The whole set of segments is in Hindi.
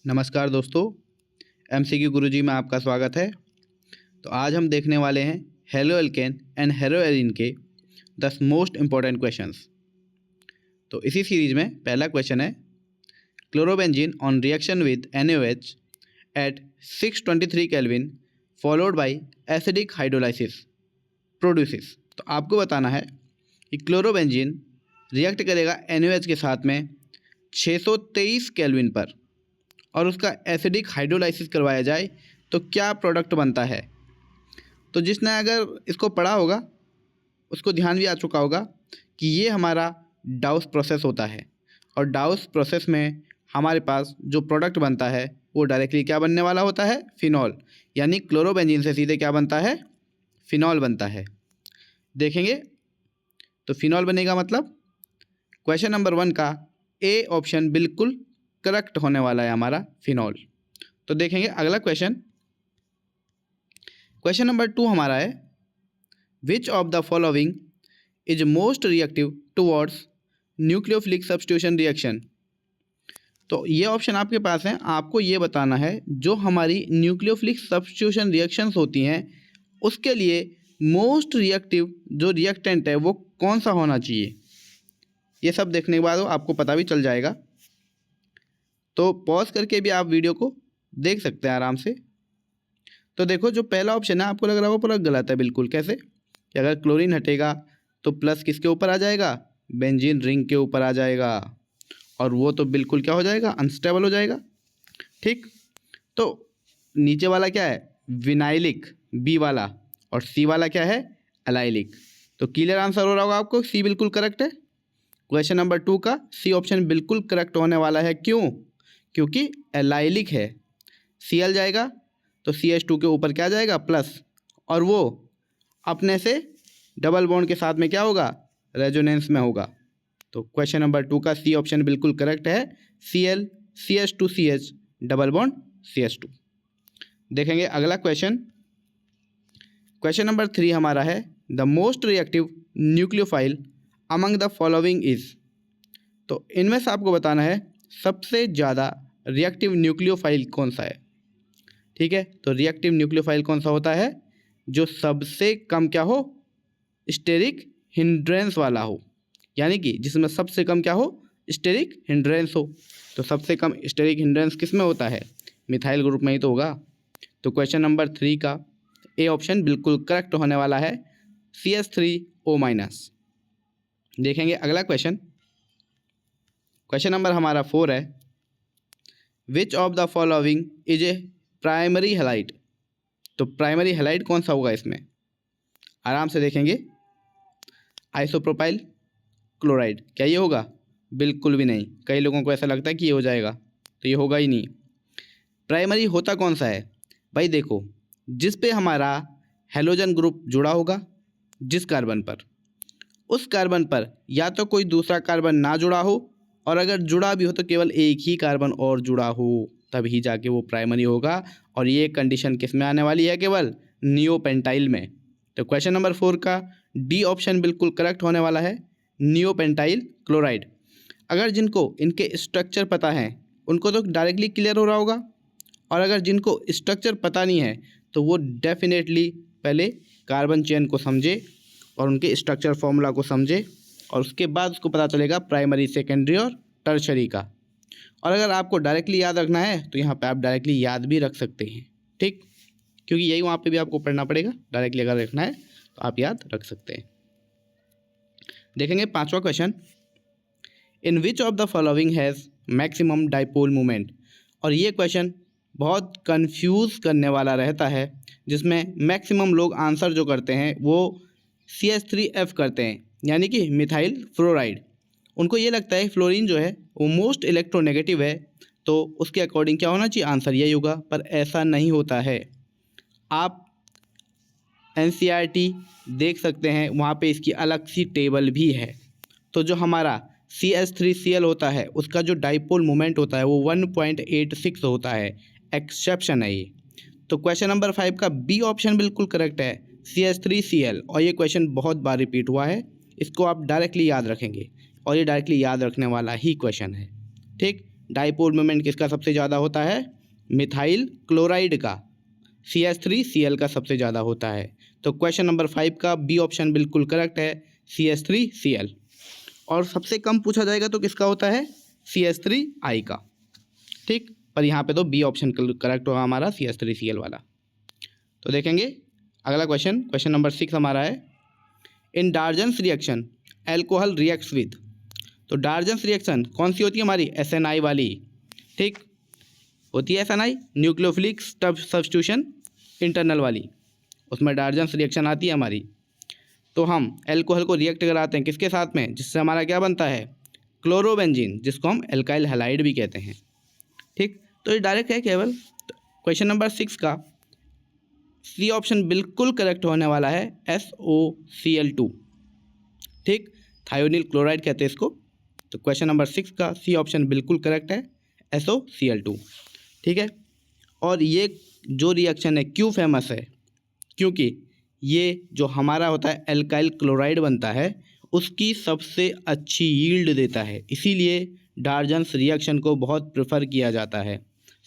नमस्कार दोस्तों, एमसीक्यू गुरुजी में आपका स्वागत है। तो आज हम देखने वाले हैं halo alkane and hello Erin के 10 मोस्ट इम्पॉर्टेंट क्वेश्चंस। तो इसी सीरीज में पहला क्वेश्चन है chlorobenzene on reaction with NaOH at 623 kelvin followed by acidic hydrolysis produces. तो आपको बताना है कि क्लोरोबेंजीन रिएक्ट करेगा NaOH के साथ में 623 केल्विन पर और उसका एसिडिक हाइड्रोलाइसिस करवाया जाए तो क्या प्रोडक्ट बनता है। तो जिसने अगर इसको पढ़ा होगा उसको ध्यान भी आ चुका होगा कि ये हमारा डाउस प्रोसेस होता है और डाउस प्रोसेस में हमारे पास जो प्रोडक्ट बनता है वो डायरेक्टली क्या बनने वाला होता है, फिनॉल। यानी क्लोरोबेंजीन से सीधे क्या बनता है, फिनॉल बनता है। देखेंगे तो फिनॉल बनेगा मतलब क्वेश्चन नंबर 1 का ए ऑप्शन बिल्कुल करेक्ट होने वाला है हमारा, फिनॉल। तो देखेंगे अगला क्वेश्चन नंबर 2 हमारा है विच of the following is most reactive towards nucleophilic substitution reaction. तो ये ऑप्शन आपके पास है, आपको ये बताना है जो हमारी न्यूक्लियोफिलिक सब्स्टिट्यूशन रिएक्शंस होती हैं उसके लिए मोस्ट रिएक्टिव जो रिएक्टेंट है वो कौन सा होना चाहिए। ये सब देखने के बाद आपको पता भी चल जाएगा। तो पॉज करके भी आप वीडियो को देख सकते हैं आराम से। तो देखो जो पहला ऑप्शन है आपको लग रहा है वो पूरा गलत है बिल्कुल। कैसे कि अगर क्लोरीन हटेगा तो प्लस किसके ऊपर आ जाएगा, बेंजीन रिंग के ऊपर आ जाएगा और वो तो बिल्कुल क्या हो जाएगा, अनस्टेबल हो जाएगा। ठीक, तो नीचे वाला क्या है, विनाइलिक बी वाला, और सी वाला क्या है, एलाइलिक। तो क्लियर आंसर हो रहा होगा आपको, सी बिल्कुल करेक्ट है। क्वेश्चन नंबर 2 का सी ऑप्शन बिल्कुल करेक्ट होने वाला है। क्यों? क्योंकि एलाइलिक है, Cl जाएगा तो CH2 के ऊपर क्या जाएगा, प्लस, और वो अपने से डबल बॉन्ड के साथ में क्या होगा, रेजोनेंस में होगा। तो क्वेश्चन नंबर 2 का सी ऑप्शन बिल्कुल करेक्ट है, Cl CH2CH double bond CH2। देखेंगे अगला क्वेश्चन नंबर 3 हमारा है the most reactive nucleophile among the following is. तो इनमें से आपको बताना है सबसे ज़्यादा रिएक्टिव न्यूक्लियोफाइल कौन सा है। ठीक है, तो रिएक्टिव न्यूक्लियोफाइल कौन सा होता है, जो सबसे कम क्या हो, स्टेरिक हिंड्रेंस वाला हो, यानी कि जिसमें सबसे कम क्या हो, स्टेरिक हिंड्रेंस हो। तो सबसे कम स्टेरिक हिंड्रेंस किस में होता है, मिथाइल ग्रुप में ही तो होगा। तो क्वेश्चन नंबर 3 का ए ऑप्शन बिल्कुल करेक्ट होने वाला है, CH3O-। देखेंगे अगला क्वेश्चन नंबर हमारा 4 है विच of the following is a primary halide. तो प्राइमरी हैलाइड कौन सा होगा इसमें, आराम से देखेंगे। आइसोप्रोपाइल क्लोराइड, क्या ये होगा, बिल्कुल भी नहीं। कई लोगों को ऐसा लगता है कि ये हो जाएगा, तो ये होगा ही नहीं। प्राइमरी होता कौन सा है भाई, देखो जिस पे हमारा हेलोजन ग्रुप जुड़ा होगा, जिस कार्बन पर, उस कार्बन पर या तो कोई दूसरा कार्बन ना जुड़ा हो, और अगर जुड़ा भी हो तो केवल एक ही कार्बन और जुड़ा हो, तभी जाके वो प्राइमरी होगा। और ये कंडीशन किस में आने वाली है, केवल नियोपेंटाइल में। तो क्वेश्चन नंबर 4 का डी ऑप्शन बिल्कुल करेक्ट होने वाला है, नियोपेंटाइल क्लोराइड। अगर जिनको इनके स्ट्रक्चर पता है उनको तो डायरेक्टली क्लियर हो रहा होगा, और अगर जिनको स्ट्रक्चर पता नहीं है तो वो डेफिनेटली पहले कार्बन चेन को समझे और उनके स्ट्रक्चर फॉर्मूला को समझे, और उसके बाद उसको पता चलेगा प्राइमरी, सेकेंडरी और टर्शरी का। और अगर आपको डायरेक्टली याद रखना है तो यहाँ पे आप डायरेक्टली याद भी रख सकते हैं। ठीक, क्योंकि यही वहाँ पे भी आपको पढ़ना पड़ेगा, डायरेक्टली अगर रखना है तो आप याद रख सकते हैं। देखेंगे 5वां question, in which of the following has maximum dipole moment. और ये क्वेश्चन बहुत कंफ्यूज करने वाला रहता है, जिसमें मैक्सिमम लोग आंसर जो करते हैं वो CH3F करते हैं, यानी कि मिथाइल फ्लोराइड। उनको ये लगता है फ्लोरीन जो है वो मोस्ट इलेक्ट्रोनेगेटिव है, तो उसके अकॉर्डिंग क्या होना चाहिए, आंसर यही होगा। पर ऐसा नहीं होता है। आप NCERT देख सकते हैं, वहाँ पे इसकी अलग सी टेबल भी है। तो जो हमारा CH3Cl होता है उसका जो डाइपोल मोमेंट होता है वो 1.86 होता है, एक्सेप्शन है ये। तो क्वेश्चन नंबर 5 का बी ऑप्शन बिल्कुल करेक्ट है, CH3Cl। और ये क्वेश्चन बहुत बार रिपीट हुआ है, इसको आप डायरेक्टली याद रखेंगे, और ये डायरेक्टली याद रखने वाला ही क्वेश्चन है। ठीक, डाइपोल मोमेंट किसका सबसे ज़्यादा होता है? मिथाइल क्लोराइड का। CH3Cl का सबसे ज़्यादा होता है। तो क्वेश्चन नंबर 5 का बी ऑप्शन बिल्कुल करेक्ट है, CH3Cl। और सबसे कम पूछा जाएगा तो किसका होता है? CH3I का। ठीक, पर यहाँ पे तो बी ऑप्शन करेक्ट होगा हमारा, CH3Cl वाला। तो देखेंगे अगला क्वेश्चन, क्वेश्चन नंबर 6 हमारा है, इन डार्जन्स रिएक्शन एल्कोहल रिएक्ट्स विद। तो डार्जन्स रिएक्शन कौन सी होती है हमारी? SNI वाली। ठीक, होती है SNI, न्यूक्लियोफिलिक सब्स्टिट्यूशन इंटरनल वाली, उसमें डार्जन्स रिएक्शन आती है हमारी। तो हम एल्कोहल को रिएक्ट कराते हैं किसके साथ में? जिससे हमारा क्या बनता है? क्लोरोबेंजीन, जिसको हम एल्काइल हैलाइड भी कहते हैं। ठीक, तो ये डायरेक्ट है केवल। क्वेश्चन नंबर 6 का सी ऑप्शन बिल्कुल करेक्ट होने वाला है, SOCl2। ठीक, थायोनिल क्लोराइड कहते हैं इसको। तो क्वेश्चन नंबर 6 का सी ऑप्शन बिल्कुल करेक्ट है, SOCl2। ठीक है, और ये जो रिएक्शन है क्यों फेमस है? क्योंकि ये जो हमारा होता है एल्काइल क्लोराइड बनता है, उसकी सबसे अच्छी यील्ड देता है, इसीलिए डार्जन्स रिएक्शन को बहुत प्रेफर किया जाता है।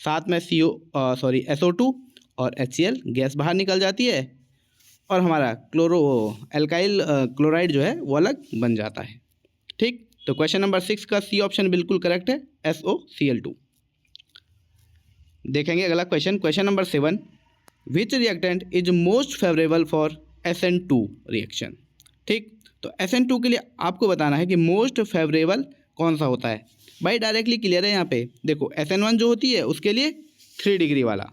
साथ में SO2 और HCl गैस बाहर निकल जाती है और हमारा एल्काइल क्लोराइड जो है वो अलग बन जाता है। ठीक, तो क्वेश्चन नंबर 6 का सी ऑप्शन बिल्कुल करेक्ट है, SOCl2। देखेंगे अगला question, question number 7, which reactant is most favourable for SN2 reaction. ठीक, तो SN2 के लिए आपको बताना है कि मोस्ट फेवरेबल कौन सा होता है। भाई डायरेक्टली क्लियर है यहाँ पे, देखो SN1 जो होती है उसके लिए 3 डिग्री वाला,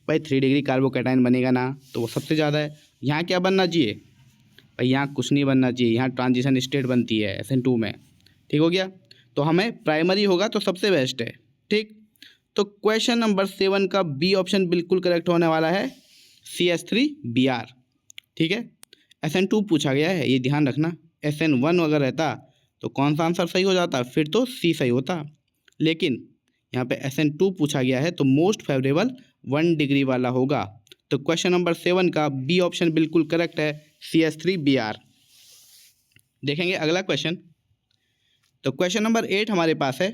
भाई 3 डिग्री कार्बोकैटायन बनेगा ना, तो वो सबसे ज़्यादा है। यहाँ क्या बनना चाहिए? भाई यहाँ कुछ नहीं बनना चाहिए, यहाँ ट्रांजिशन स्टेट बनती है SN2 में। ठीक हो गया, तो हमें प्राइमरी होगा तो सबसे बेस्ट है। ठीक, तो क्वेश्चन नंबर 7 का बी ऑप्शन बिल्कुल करेक्ट होने वाला है, CH3Br। ठीक है, SN2 पूछा गया है, ये ध्यान रखना। SN1 अगर रहता तो कौन सा आंसर सही हो जाता? फिर तो सी सही होता, लेकिन यहाँ पे SN2 पूछा गया है तो मोस्ट फेवरेबल 1 डिग्री वाला होगा। तो क्वेश्चन नंबर 7 का बी ऑप्शन बिल्कुल करेक्ट है, CH3Br। देखेंगे अगला क्वेश्चन, तो क्वेश्चन नंबर 8 हमारे पास है,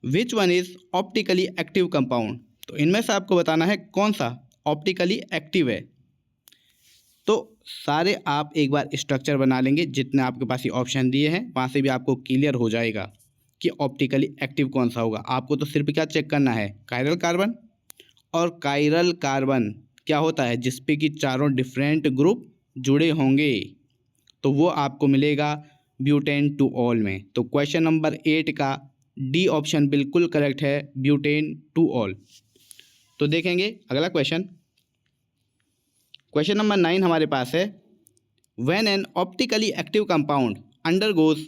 which one is optically active compound. तो इनमें से आपको बताना है कौन सा ऑप्टिकली एक्टिव है। तो सारे आप एक बार स्ट्रक्चर बना लेंगे, जितने आपके पास ये ऑप्शन दिए हैं वहाँ से भी आपको क्लियर हो जाएगा कि ऑप्टिकली एक्टिव कौन सा होगा। आपको तो सिर्फ क्या चेक करना है, कायरल कार्बन। और कायरल कार्बन क्या होता है? जिस पे कि चारों डिफरेंट ग्रुप जुड़े होंगे, तो वो आपको मिलेगा ब्यूटेन टू ऑल में। तो क्वेश्चन नंबर 8 का डी ऑप्शन बिल्कुल करेक्ट है, ब्यूटेन टू ऑल। तो देखेंगे अगला क्वेश्चन, क्वेश्चन नंबर 9 हमारे पास है, when an optically active compound undergoes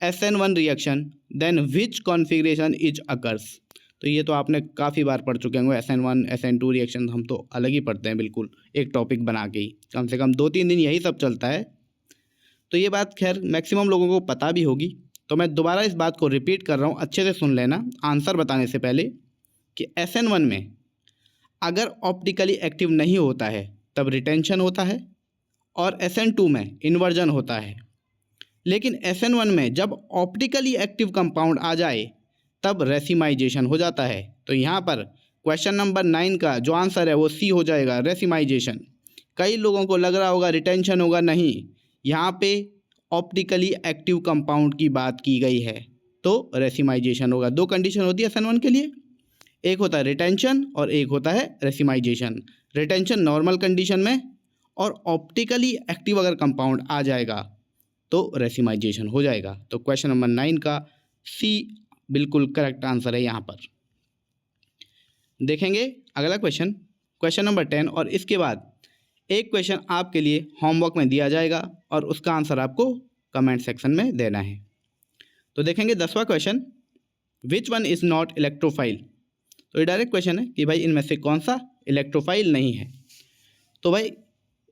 SN1 reaction then which configuration is occurs. तो ये तो आपने काफ़ी बार पढ़ चुके होंगे, SN1 SN2 रिएक्शन हम तो अलग ही पढ़ते हैं, बिल्कुल एक टॉपिक बना के ही, कम से कम 2-3 दिन यही सब चलता है। तो ये बात खैर मैक्सिमम लोगों को पता भी होगी, तो मैं दोबारा इस बात को रिपीट कर रहा हूँ, अच्छे से सुन लेना आंसर बताने से पहले, कि SN1 में अगर ऑप्टिकली एक्टिव नहीं होता है तब रिटेंशन होता है, और SN2 में इन्वर्जन होता है। लेकिन SN1 में जब ऑप्टिकली एक्टिव कंपाउंड आ जाए तब रेसिमाइजेशन हो जाता है। तो यहाँ पर क्वेश्चन नंबर 9 का जो आंसर है वो सी हो जाएगा, रेसिमाइजेशन। कई लोगों को लग रहा होगा रिटेंशन होगा, नहीं, यहाँ पे ऑप्टिकली एक्टिव कंपाउंड की बात की गई है, तो रेसिमाइजेशन होगा। 2 कंडीशन होती है SN1 के लिए, एक होता है रिटेंशन और एक होता है रेसिमाइजेशन। रिटेंशन नॉर्मल कंडीशन में, और ऑप्टिकली एक्टिव अगर कंपाउंड आ जाएगा तो रेसिमाइजेशन हो जाएगा। तो क्वेश्चन नंबर 9 का सी बिल्कुल करेक्ट आंसर है यहाँ पर। देखेंगे अगला क्वेश्चन, क्वेश्चन नंबर 10, और इसके बाद एक क्वेश्चन आपके लिए होमवर्क में दिया जाएगा और उसका आंसर आपको कमेंट सेक्शन में देना है। तो देखेंगे 10वां question, which one is not electrophile. तो ये डायरेक्ट क्वेश्चन है कि भाई इनमें से कौन सा इलेक्ट्रोफाइल नहीं है। तो भाई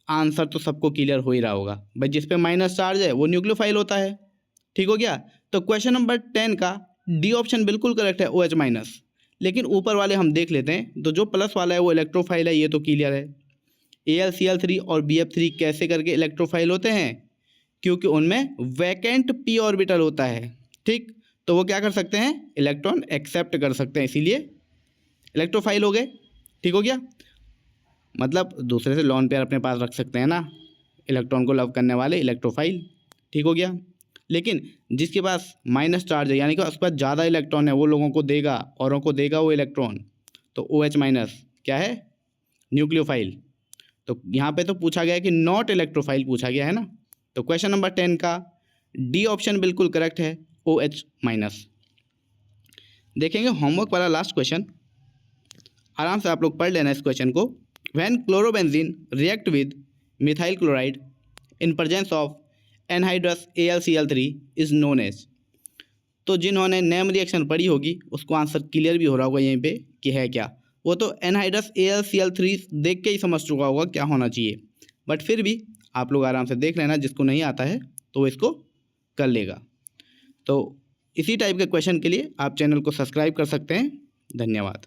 आंसर तो सबको क्लियर हो ही रहा होगा, भाई जिस पे माइनस चार्ज है वो न्यूक्लियोफाइल होता है। ठीक हो गया, तो क्वेश्चन नंबर 10 का डी ऑप्शन बिल्कुल करेक्ट है, OH माइनस। लेकिन ऊपर वाले हम देख लेते हैं, तो जो प्लस वाला है वो इलेक्ट्रोफाइल है, ये तो क्लियर है। AlCl3 और BF3 कैसे करके इलेक्ट्रोफाइल होते हैं? क्योंकि उनमें वैकेंट p ऑर्बिटल होता है। ठीक, तो वो क्या कर सकते हैं, इलेक्ट्रॉन एक्सेप्ट कर सकते हैं, इसीलिए इलेक्ट्रोफाइल हो गए। ठीक हो गया, मतलब दूसरे से लोन पेयर अपने पास रख सकते हैं ना, इलेक्ट्रॉन को लव करने वाले इलेक्ट्रोफाइल। ठीक हो गया, लेकिन जिसके पास माइनस चार्ज है यानी कि उसके पास ज़्यादा इलेक्ट्रॉन है वो लोगों को देगा, औरों को देगा वो इलेक्ट्रॉन, तो OH माइनस क्या है, न्यूक्लियोफाइल। तो यहाँ पे तो पूछा गया है कि नॉट इलेक्ट्रोफाइल पूछा गया है ना, तो क्वेश्चन नंबर 10 का डी ऑप्शन बिल्कुल करेक्ट है, OH माइनस। देखेंगे होमवर्क वाला लास्ट क्वेश्चन, आराम से आप लोग पढ़ लेना इस क्वेश्चन को। When chlorobenzene react with methyl chloride in presence of anhydrous AlCl3 is known as. तो जिन्होंने नेम रिएक्शन पढ़ी होगी उसको आंसर क्लियर भी हो रहा होगा यहीं पे कि है क्या, वो तो एनहाइड्रस AlCl3 देख के ही समझ चुका होगा क्या होना चाहिए, बट फिर भी आप लोग आराम से देख लेना, जिसको नहीं आता है तो वो इसको कर लेगा। तो इसी टाइप के क्वेश्चन के लिए आप चैनल को सब्सक्राइब कर सकते हैं। धन्यवाद।